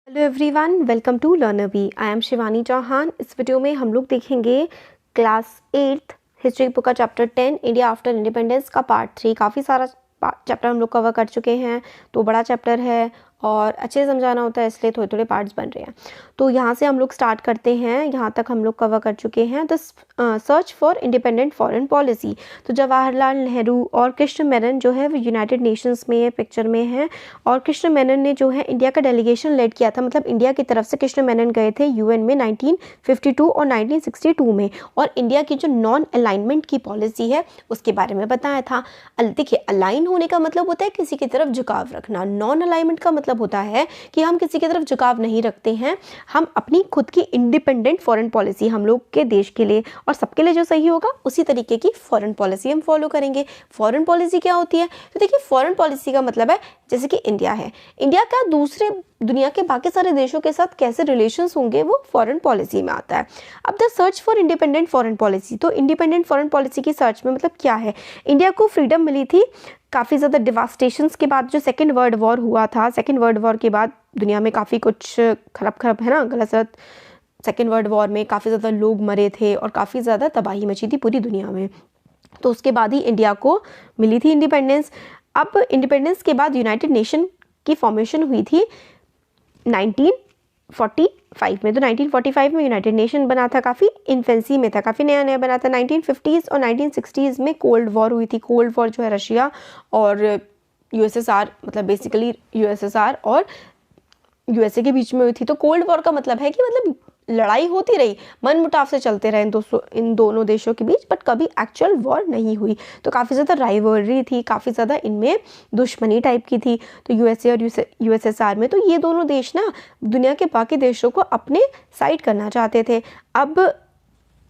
Hello everyone, welcome to Learner Bee. I am Shivani Chauhan. इस video में हम लोग देखेंगे क्लास 8 हिस्ट्री बुक का चैप्टर 10 इंडिया आफ्टर इंडिपेंडेंस का पार्ट 3। काफ़ी सारा चैप्टर हम लोग कवर कर चुके हैं, तो बड़ा चैप्टर है और अच्छे से समझाना होता है, इसलिए थोड़े थोड़े पार्ट्स बन रहे हैं। तो यहाँ से हम लोग स्टार्ट करते हैं। यहाँ तक हम लोग कवर कर चुके हैं the search for independent foreign policy. तो जवाहरलाल नेहरू और कृष्ण मेनन जो है वो यूनाइटेड नेशंस में पिक्चर में है, और कृष्ण मेनन ने जो है इंडिया का डेलीगेशन लेड किया था। मतलब इंडिया की तरफ से कृष्ण मेनन गए थे यूएन में 1952 और 1962 में, और इंडिया की जो नॉन अलाइनमेंट की पॉलिसी है उसके बारे में बताया था। देखिए, अलाइन होने का मतलब होता है किसी की तरफ झुकाव रखना, नॉन अलाइनमेंट का मतलब होता है कि हम किसी की तरफ झुकाव नहीं रखते हैं, हम अपनी खुद की इंडिपेंडेंट फॉरेन पॉलिसी, हम लोग के देश के लिए और सबके लिए जो सही होगा उसी तरीके की फॉरेन पॉलिसी हम फॉलो करेंगे। फॉरेन पॉलिसी क्या होती है? तो देखिए, फॉरेन पॉलिसी का मतलब है जैसे कि इंडिया है, इंडिया का दूसरे दुनिया के बाकी सारे देशों के साथ कैसे रिलेशंस होंगे वो फॉरेन पॉलिसी में आता है। अब the search for independent foreign policy, तो इंडिपेंडेंट फॉरेन पॉलिसी की सर्च में मतलब क्या है? इंडिया को फ्रीडम मिली थी काफ़ी ज़्यादा डिवास्टेशंस के बाद। जो सेकेंड वर्ल्ड वॉर हुआ था, सेकेंड वर्ल्ड वॉर के बाद दुनिया में काफ़ी कुछ खराब है ना, गलत सलत। सेकेंड वर्ल्ड वॉर में काफ़ी ज़्यादा लोग मरे थे और काफ़ी ज़्यादा तबाही मची थी पूरी दुनिया में। तो उसके बाद ही इंडिया को मिली थी इंडिपेंडेंस। अब इंडिपेंडेंस के बाद यूनाइटेड नेशन की फॉर्मेशन हुई थी 1945 में। तो 1945 में यूनाइटेड नेशन बना था, काफ़ी इन्फेंसी में था, काफ़ी नया नया बना था। 1950s और 1960s में कोल्ड वॉर हुई थी। कोल्ड वॉर जो है रशिया और यूएसएसआर, मतलब बेसिकली यूएसएसआर और यूएसए के बीच में हुई थी। तो कोल्ड वॉर का मतलब है कि मतलब लड़ाई होती रही, मनमुटाव से चलते रहे इन दोनों देशों के बीच, बट कभी एक्चुअल वॉर नहीं हुई। तो काफ़ी ज़्यादा राइवलरी थी, काफ़ी ज़्यादा इनमें दुश्मनी टाइप की थी। तो यूएसए और यूएसएसआर में, तो ये दोनों देश ना दुनिया के बाकी देशों को अपने साइड करना चाहते थे। अब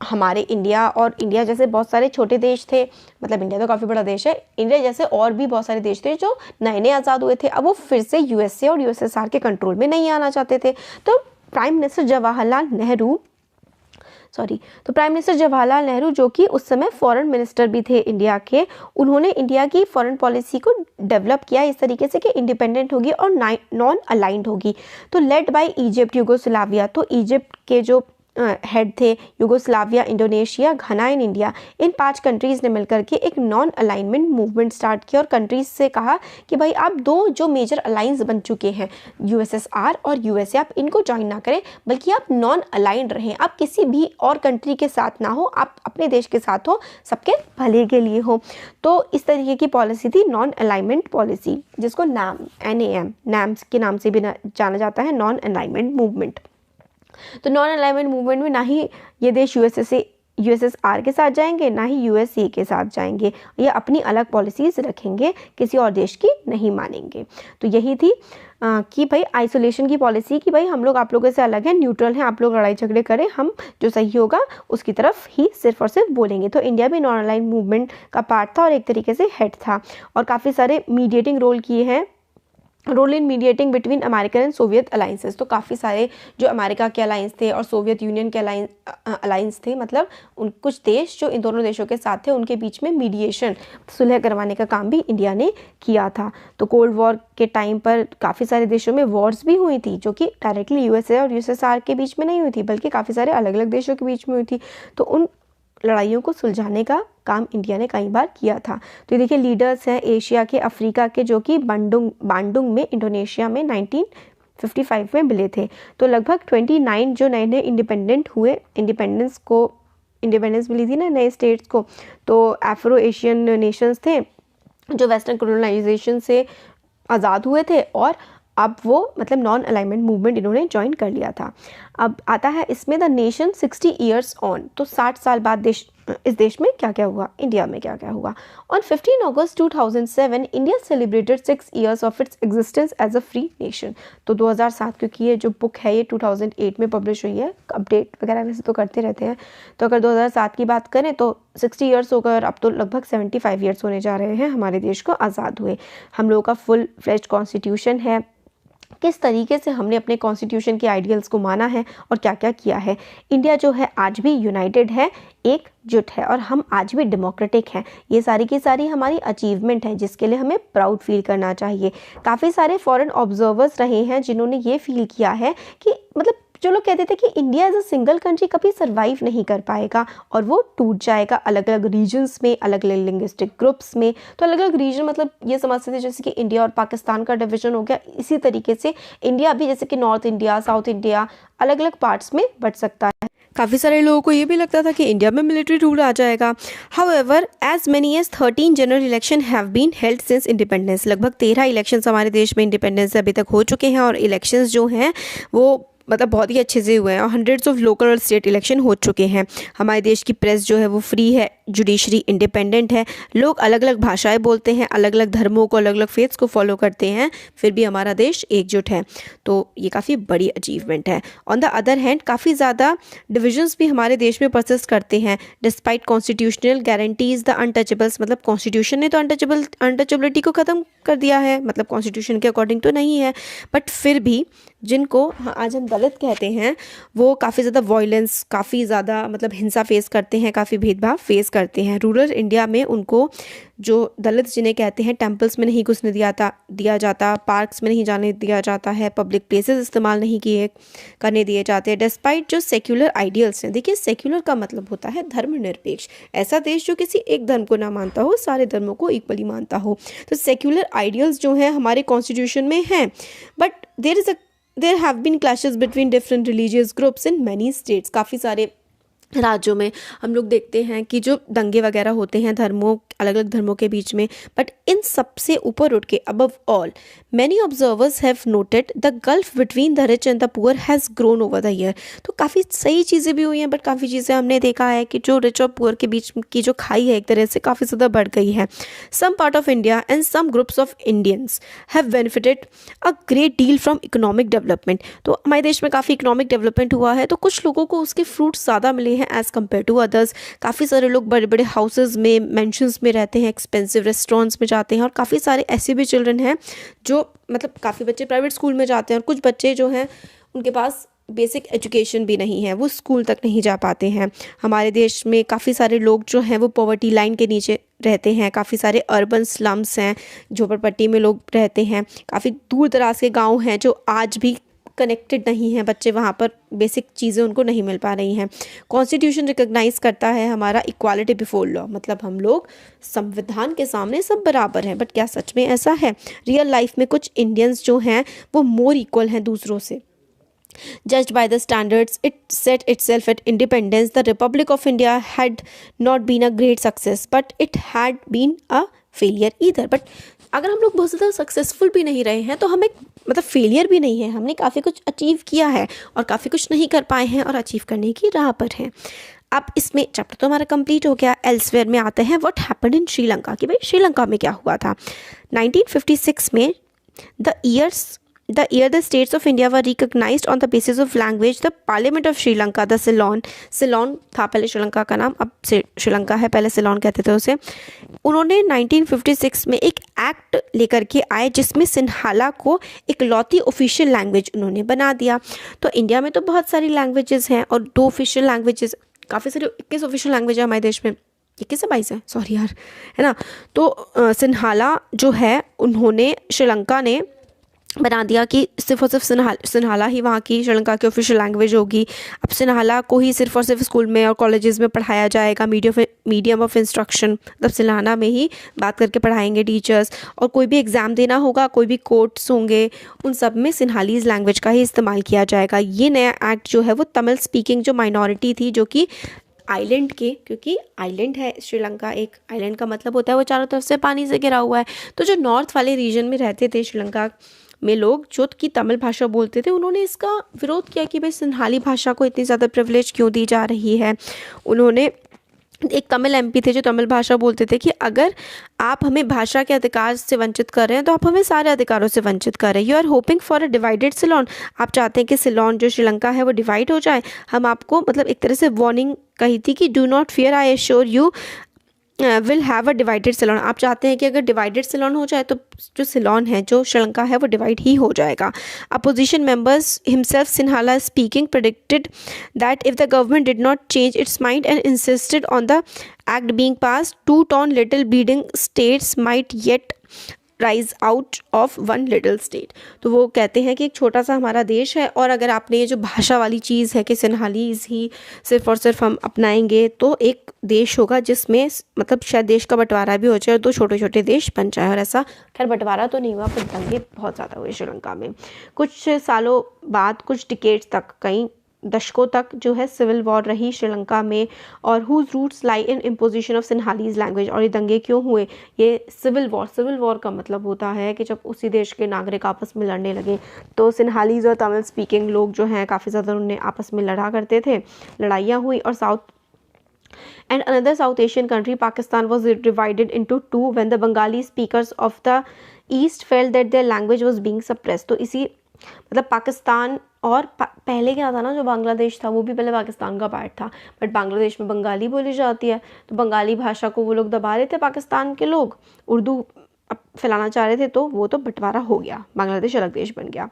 हमारे इंडिया और इंडिया जैसे बहुत सारे छोटे देश थे, मतलब इंडिया तो काफ़ी बड़ा देश है, इंडिया जैसे और भी बहुत सारे देश थे जो नए नए आज़ाद हुए थे। अब वो फिर से यूएसए और यूएसएसआर के कंट्रोल में नहीं आना चाहते थे। तो प्राइम मिनिस्टर जवाहरलाल नेहरू जो कि उस समय फॉरेन मिनिस्टर भी थे इंडिया के, उन्होंने इंडिया की फॉरेन पॉलिसी को डेवलप किया इस तरीके से कि इंडिपेंडेंट होगी और नॉन अलाइंड होगी। तो लेड बाय इजिप्ट, यूगोस्लाविया, तो इजिप्ट के जो हेड थे, Yugoslavia, Indonesia, Ghana and India, in 5 countries ने मिलकर के एक नॉन अलाइनमेंट मूवमेंट स्टार्ट किया और कंट्रीज़ से कहा कि भाई आप दो जो मेजर अलाइंस बन चुके हैं यूएसएसआर और यूएसए, आप इनको ज्वाइन ना करें, बल्कि आप नॉन अलाइंड रहें, आप किसी भी और कंट्री के साथ ना हो, आप अपने देश के साथ हो, सबके भले के लिए हो। तो इस तरीके की पॉलिसी थी नॉन अलाइनमेंट पॉलिसी, जिसको NAM के नाम से भी जाना जाता है, नॉन अलाइनमेंट मूवमेंट। तो नॉन अलाइनमेंट मूवमेंट में ना ही ये देश यूएसएसआर के साथ जाएंगे, ना ही यूएसए के साथ जाएंगे, ये अपनी अलग पॉलिसीज रखेंगे, किसी और देश की नहीं मानेंगे। तो यही थी कि भाई आइसोलेशन की पॉलिसी, कि भाई हम लोग आप लोगों से अलग हैं, न्यूट्रल हैं, आप लोग लड़ाई झगड़े करें, हम जो सही होगा उसकी तरफ ही सिर्फ और सिर्फ बोलेंगे। तो इंडिया भी नॉन अलाइन्ड मूवमेंट का पार्ट था और एक तरीके से हेड था, और काफ़ी सारे mediating role in mediating between American and Soviet alliances. तो काफ़ी सारे जो अमेरिका के अलाइंस थे और सोवियत यूनियन के अलाइंस थे, मतलब उन कुछ देश जो इन दोनों देशों के साथ थे, उनके बीच में मीडिएशन, सुलह करवाने का काम भी इंडिया ने किया था। तो कोल्ड वॉर के टाइम पर काफ़ी सारे देशों में वॉर्स भी हुई थी, जो कि डायरेक्टली यूएसए और यूएसएसआर के बीच में नहीं हुई थी, बल्कि काफ़ी सारे अलग अलग देशों के बीच में हुई थी। तो उन लड़ाइयों को सुलझाने का काम इंडिया ने कई बार किया था। तो ये देखिए, लीडर्स हैं एशिया के, अफ्रीका के, जो कि बांडुंग में इंडोनेशिया में 1955 में मिले थे। तो लगभग 29 जो नए नए इंडिपेंडेंस मिली थी ना नए स्टेट्स को, तो अफ्रो एशियन नेशंस थे जो वेस्टर्न कॉलोनाइजेशन से आज़ाद हुए थे, और अब वो मतलब नॉन अलाइनमेंट मूवमेंट इन्होंने ज्वाइन कर लिया था। अब आता है इसमें द नेशन 60 ईयर्स ऑन, तो 60 साल बाद इस देश में क्या क्या हुआ, इंडिया में क्या क्या हुआ। On 15 August 2007 India celebrated 6 years of its existence as a free nation. तो 2007, क्योंकि ये जो बुक है ये 2008 में पब्लिश हुई है, अपडेट वगैरह वैसे तो करते रहते हैं, तो अगर 2007 की बात करें तो 60 ईयर्स हो गए, और अब तो लगभग 75 ईयर्स होने जा रहे हैं हमारे देश को आज़ाद हुए। हम लोगों का फुल फ्लेज्ड कॉन्स्टिट्यूशन है, किस तरीके से हमने अपने कॉन्स्टिट्यूशन के आइडियल्स को माना है और क्या क्या किया है। इंडिया जो है आज भी यूनाइटेड है, एकजुट है, और हम आज भी डेमोक्रेटिक हैं। ये सारी की सारी हमारी अचीवमेंट है जिसके लिए हमें प्राउड फील करना चाहिए। काफ़ी सारे फॉरेन ऑब्जर्वर्स रहे हैं जिन्होंने ये फील किया है कि मतलब जो लोग कहते थे कि India as a single country कभी सरवाइव नहीं कर पाएगा और वो टूट जाएगा अलग अलग रीजन्स में, अलग अलग लिंग्विस्टिक ग्रुप्स में। तो अलग अलग रीजन मतलब ये समझते थे जैसे कि इंडिया और पाकिस्तान का डिवीजन हो गया, इसी तरीके से इंडिया भी जैसे कि नॉर्थ इंडिया, साउथ इंडिया, अलग अलग पार्ट्स में बट सकता है। काफ़ी सारे लोगों को ये भी लगता था कि इंडिया में मिलिट्री रूल आ जाएगा। However as many as 13 general election have been held since independence. लगभग 13 इलेक्शंस हमारे देश में इंडिपेंडेंस से अभी तक हो चुके हैं और इलेक्शंस जो हैं वो मतलब बहुत ही अच्छे से हुए हैं और हंड्रेड्स ऑफ लोकल और स्टेट इलेक्शन हो चुके हैं। हमारे देश की प्रेस जो है वो फ्री है, जुडिशरी इंडिपेंडेंट है, लोग अलग अलग भाषाएं बोलते हैं, अलग अलग धर्मों को, अलग अलग फेथ्स को फॉलो करते हैं, फिर भी हमारा देश एकजुट है। तो ये काफ़ी बड़ी अचीवमेंट है। ऑन द अदर हैंड काफ़ी ज़्यादा डिविजन्स भी हमारे देश में परसिस्ट करते हैं। Despite constitutional guarantees the untouchables, मतलब कॉन्स्टिट्यूशन ने तो अनटचेबिलिटी को ख़त्म कर दिया है, मतलब कॉन्स्टिट्यूशन के अकॉर्डिंग तो नहीं है, बट फिर भी जिनको आज हम दलित कहते हैं वो काफ़ी ज़्यादा वॉयलेंस, काफ़ी ज़्यादा मतलब हिंसा फेस करते हैं, काफ़ी भेदभाव फेस करते हैं। रूरल इंडिया में उनको जो दलित जिन्हें कहते हैं टेम्पल्स में नहीं घुसने दिया जाता, पार्क्स में नहीं जाने दिया जाता है, पब्लिक प्लेसेस इस्तेमाल नहीं करने दिए जाते हैं। डिस्पाइट जो सेक्युलर आइडियल्स हैं, देखिए सेक्युलर का मतलब होता है धर्मनिरपेक्ष, ऐसा देश जो किसी एक धर्म को ना मानता हो, सारे धर्मों को इक्वली मानता हो। तो सेक्युलर आइडियल्स जो हैं हमारे कॉन्स्टिट्यूशन में हैं, but there have been clashes between different religious groups in many states. काफ़ी सारे राज्यों में हम लोग देखते हैं कि जो दंगे वगैरह होते हैं धर्मों, अलग अलग धर्मों के बीच में, बट इन सबसे ऊपर उठ के above all many observers have noted the gulf between the rich and the poor has grown over the year. तो काफ़ी सही चीज़ें भी हुई हैं, बट काफ़ी चीज़ें हमने देखा है कि जो रिच और पुअर के बीच की जो खाई है एक तरह से काफ़ी ज़्यादा बढ़ गई है। Some part of India and some groups of Indians have benefited a great deal from economic development. तो हमारे देश में काफ़ी इकोनॉमिक डेवलपमेंट हुआ है, तो कुछ लोगों को उसके फ्रूट्स ज़्यादा मिले हैं एज़ कम्पेयर टू अदर्स। काफ़ी सारे लोग बड़े बड़े हाउसेस में, मैंशंस में रहते हैं, एक्सपेंसिव रेस्टोरेंट्स में जाते हैं, और काफ़ी सारे ऐसे भी चिल्ड्रन हैं जो मतलब काफ़ी बच्चे प्राइवेट स्कूल में जाते हैं और कुछ बच्चे जो हैं उनके पास बेसिक एजुकेशन भी नहीं है, वो स्कूल तक नहीं जा पाते हैं। हमारे देश में काफ़ी सारे लोग जो हैं वो पॉवर्टी लाइन के नीचे रहते हैं, काफ़ी सारे अर्बन स्लम्स हैं, झोपड़पट्टी में लोग रहते हैं, काफ़ी दूर दराज के गाँव हैं जो आज भी कनेक्टेड नहीं हैं, बच्चे वहाँ पर बेसिक चीज़ें उनको नहीं मिल पा रही हैं। कॉन्स्टिट्यूशन रिकॉग्नाइज करता है हमारा इक्वालिटी बिफोर लॉ, मतलब हम लोग संविधान के सामने सब बराबर हैं, बट क्या सच में ऐसा है? रियल लाइफ में कुछ इंडियंस जो हैं वो मोर इक्वल हैं दूसरों से। Judged by the standards it set itself at independence, the Republic of India had not been a great success, but it had been a failure either. But अगर हम लोग बहुत ज़्यादा सक्सेसफुल भी नहीं रहे हैं तो हमें मतलब फेलियर भी नहीं है, हमने काफ़ी कुछ अचीव किया है और काफ़ी कुछ नहीं कर पाए हैं और अचीव करने की राह पर हैं। अब इसमें चैप्टर तो हमारा कंप्लीट हो गया। एल्सवेयर में आते हैं व्हाट हैपेंड इन श्रीलंका, कि भाई श्रीलंका में क्या हुआ था। 1956 में the year the states of India were recognized on the basis of language, the Parliament of Sri Lanka, the Ceylon था पहले श्रीलंका का नाम, अब श्रीलंका है, पहले सिलोन कहते थे उसे। उन्होंने 1956 में एक एक्ट लेकर के आए जिसमें सिन्हाला को इकलौती ऑफिशियल लैंग्वेज उन्होंने बना दिया। तो इंडिया में तो बहुत सारी लैंग्वेजेस हैं और 2 ऑफिशियल लैंग्वेजेस, काफ़ी सारी 21 ऑफिशियल लैंग्वेज है हमारे देश में, 21 है 22 है, सॉरी यार, है ना। तो सिन्हाला जो है उन्होंने, श्रीलंका ने बना दिया कि सिर्फ और सिर्फ सिन्हाला ही वहाँ की श्रीलंका की ऑफिशियल लैंग्वेज होगी। अब सिन्हाला को ही सिर्फ और सिर्फ स्कूल में और कॉलेजेस में पढ़ाया जाएगा, मीडियम ऑफ इंस्ट्रक्शन, मतलब सिन्हाला में ही बात करके पढ़ाएंगे टीचर्स, और कोई भी एग्ज़ाम देना होगा, कोई भी कोर्ट्स होंगे, उन सब में सिन्हालीज़ लैंग्वेज का ही इस्तेमाल किया जाएगा। ये नया एक्ट जो है वो तमिल स्पीकिंग जो माइनॉरिटी थी, जो कि आइलैंड के, क्योंकि आइलैंड है श्रीलंका, एक आइलैंड का मतलब होता है वो चारों तरफ से पानी से घिरा हुआ है, तो जो नॉर्थ वाले रीजन में रहते थे श्रीलंका में लोग जो कि तमिल भाषा बोलते थे, उन्होंने इसका विरोध किया कि भाई सिन्हाली भाषा को इतनी ज़्यादा प्रिविलेज क्यों दी जा रही है। उन्होंने, एक तमिल एमपी थे जो तमिल भाषा बोलते थे कि अगर आप हमें भाषा के अधिकार से वंचित कर रहे हैं तो आप हमें सारे अधिकारों से वंचित कर रहे हैं। You are hoping for a divided Ceylon, आप चाहते हैं कि सिलोन जो श्रीलंका है वो डिवाइड हो जाए। हम आपको मतलब एक तरह से वार्निंग कही थी कि do not fear, I assure you will have a divided Ceylon. आप चाहते हैं कि अगर डिवाइडेड सिलोन हो जाए तो जो सिलोन है, जो श्रीलंका है, वो डिवाइड ही हो जाएगा। Opposition members himself Sinhala speaking predicted that if the government did not change it's mind and insisted on the act being passed, two torn little bleeding states might yet rise out of one little state. तो वो कहते हैं कि एक छोटा सा हमारा देश है, और अगर आपने ये जो भाषा वाली चीज़ है कि सिन्हालीज ही सिर्फ और सिर्फ हम अपनाएंगे तो एक देश होगा जिसमें मतलब शायद देश का बंटवारा भी हो जाए और दो छोटे छोटे देश बन जाए। और ऐसा खैर बंटवारा तो नहीं हुआ, पर दंगे बहुत ज़्यादा हुए श्रीलंका में। कुछ सालों बाद, कुछ डिकेड्स तक, कई दशकों तक जो है सिविल वॉर रही श्रीलंका में, और whose roots lie in imposition of Sinhalese language. और ये दंगे क्यों हुए? ये सिविल वॉर का मतलब होता है कि जब उसी देश के नागरिक आपस में लड़ने लगे, तो सिन्हालीज और तमिल स्पीकिंग लोग जो हैं काफ़ी ज़्यादा उन्होंने आपस में लड़ा करते थे, लड़ाइयाँ हुई। और and another South Asian country, Pakistan, was divided into two when the Bengali speakers of the East felt that their language was being suppressed। तो इसी मतलब पाकिस्तान और पहले क्या था ना, जो बांग्लादेश था वो भी पहले पाकिस्तान का पार्ट था, बट बांग्लादेश में बंगाली बोली जाती है, तो बंगाली भाषा को वो लोग दबा रहे थे पाकिस्तान के लोग, उर्दू फैलाना चाह रहे थे, तो वो तो बंटवारा हो गया, बांग्लादेश अलग देश बन गया।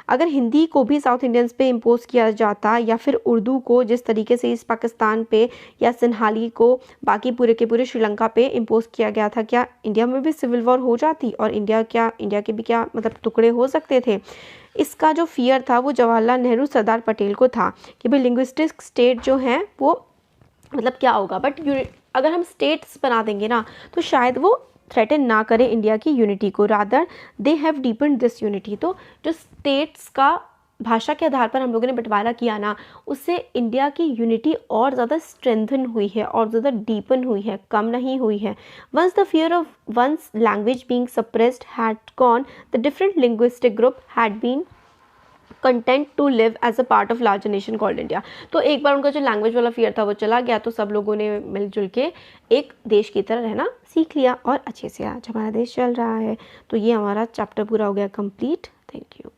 अगर हिंदी को भी साउथ इंडियंस पे इम्पोज किया जाता, या फिर उर्दू को जिस तरीके से इस पाकिस्तान पे या सिन्हाली को बाकी पूरे के पूरे श्रीलंका पे इम्पोज किया गया था, क्या इंडिया में भी सिविल वॉर हो जाती और इंडिया के भी क्या मतलब टुकड़े हो सकते थे? इसका जो फियर था वो जवाहरलाल नेहरू, सरदार पटेल को था कि भाई लिंग्विस्टिक स्टेट जो है वो मतलब क्या होगा, बट अगर हम स्टेट्स बना देंगे ना तो शायद वो थ्रेटन ना करें इंडिया की यूनिटी को, rather they have deepened this unity. तो जो स्टेट्स का भाषा के आधार पर हम लोगों ने बंटवारा किया ना, उससे इंडिया की यूनिटी और ज़्यादा स्ट्रेंथन हुई है और ज़्यादा डीपन हुई है, कम नहीं हुई है। Once the fear of one's language being suppressed had gone, the different linguistic group had been content to live as a part of larger nation called India. तो एक बार उनका जो लैंग्वेज वाला फियर था वो चला गया, तो सब लोगों ने मिलजुल के एक देश की तरह रहना सीख लिया, और अच्छे से आज हमारा देश चल रहा है। तो ये हमारा चैप्टर पूरा हो गया कंप्लीट। Thank you.